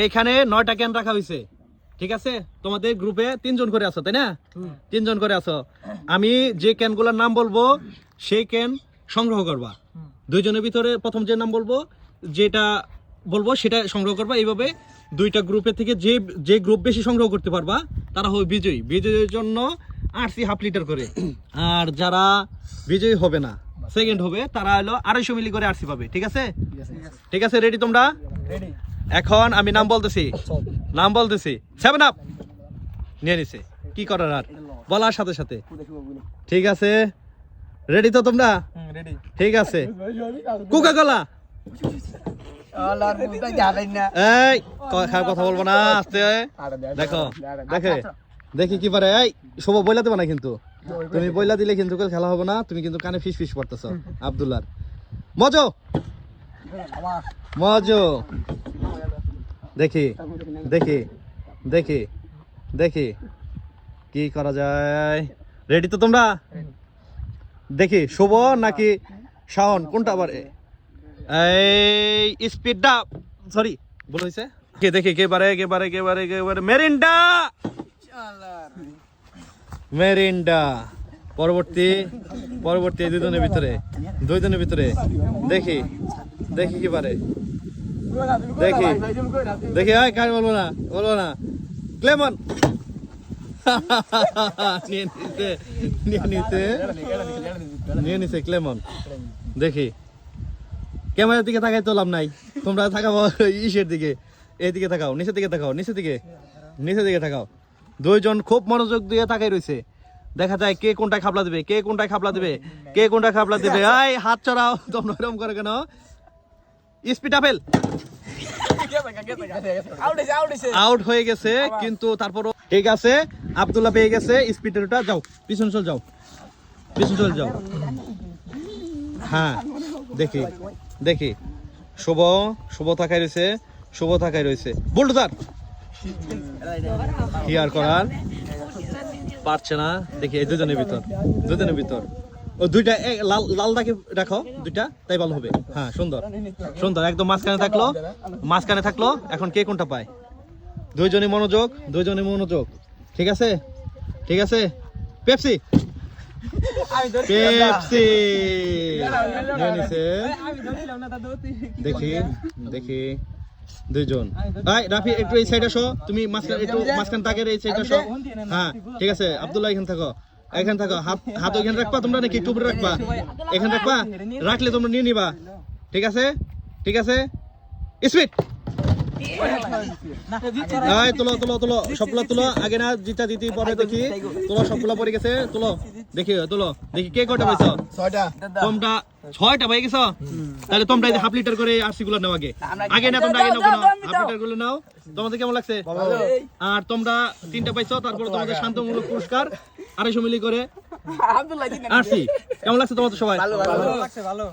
এইখানে 9টা ক্যান রাখা হয়েছে, ঠিক আছে? তোমাদের গ্রুপে 3 জন করে আছো, তাই না? 3 জন করে আছো। আমি যে ক্যানগুলোর নাম বলবো সেই ক্যান সংগ্রহ করবা। 2 জনের ভিতরে প্রথম যে নাম বলবো, যেটা বলবো সেটা সংগ্রহ করবা। এইভাবে 2টা গ্রুপের থেকে যে গ্রুপ বেশি সংগ্রহ করতে পারবা তারা হবে বিজয়ী। বিজয়ীর জন্য আরসি হাফ লিটার করে, আর যারা বিজয়ী হবে না, সেকেন্ড হবে, তারা হলো 250 মিলি করে আরসি পাবে, ঠিক আছে? ঠিক আছে, রেডি তোমরা? এখন আমি নাম বলতেছি, 7 আপ নিয়ে নিছে। কি করার আর বলার সাথে সাথে, ঠিক আছে? রেডি তো তোমরা? ঠিক আছে। Coca Cola. এই কথা বলবো না, আস্তে। দেখো দেখি কি পারে। এই শুভ বইলা দেবো না কিন্তু, তুমি বইলা দিলে কিন্তু খেলা হবে না। তুমি কিন্তু কানে ফিস ফিস পড়তেছ। আব্দুল্লাহর মজো মজো। দেখি দেখি দেখি দেখি কি করা যায়। রেডি তো তোমরা? দেখি শুভ নাকি শাওন কোনটা আবার? এই স্পিডটা সরি ভুল হয়েছে। দেখি কে মেরিন্ডা। পরবর্তী 2 জনের ভিতরে দেখি কি পারে। দেখি কাজ বলবো না। ক্লেমন নিয়ে নিছে ক্লেমন। দেখি ক্যামেরার দিকে তাকাই তো লাভ নাই, তোমরা তাকাবো ইসের দিকে। এইদিকে তাকাও, নিচের দিকে তাকাও। 2 জন খুব মনোযোগ দিয়ে তাকাই রয়েছে। দেখা যায় কে কোনটায় খাবলা দিবে। এই হাত চড়াও, তোমরা এরকম করে কেন? স্পিড আপেল আউট হয়ে গেছে, কিন্তু তারপরও ঠিক আছে। আব্দুল্লাহ পেয়ে গেছে স্পিডটা। যাও পিছনে চল যাও। হ্যাঁ দেখি শুভ থাকায় রয়েছে। বুলডোজার কি আর করার, পারছে না। দেখি এই 2 জনের ভিতর ও 2টা লালটাকে রাখো, 2টা তাই ভালো হবে। হ্যাঁ সুন্দর একদম মাঝখানে থাকলো। এখন কে কোনটা পায়? 2 জনই মনোযোগ। ঠিক আছে। পেপসি দেখি 2 জন। রাফি একটু এই সাইড আসো, তুমি মাঝখান তাকের এই সাইড আসো। হ্যাঁ ঠিক আছে। আব্দুল্লাহ এখানে থাকো। হাত ওইখানে রাখবা তোমরা, নাকি একটু উপরে রাখবা? এখানে রাখলে তোমরা নিয়ে নিবা। ঠিক আছে স্পিড। তোলো সবগুলো তোলো। আগে না জিতা দিতে পরে দেখি। তোলো সবগুলো পড়ে গেছে। দেখি কে কয়টা পাইছো? 6টা। তোমরা 6টা পাই গেছো? তাহলে তোমরা হাফ লিটার করে আরসি গুলো নাও। আগে না তোমরা হাফ লিটার গুলো নাও। তোমাদের কেমন লাগছে? আর তোমরা 3টা পাইছো, তারপরে তোমাদের শান্তমূলক পুরস্কার 250 মিলি করে আরসি। কেমন লাগছে তোমাদের সবাই? ভালো।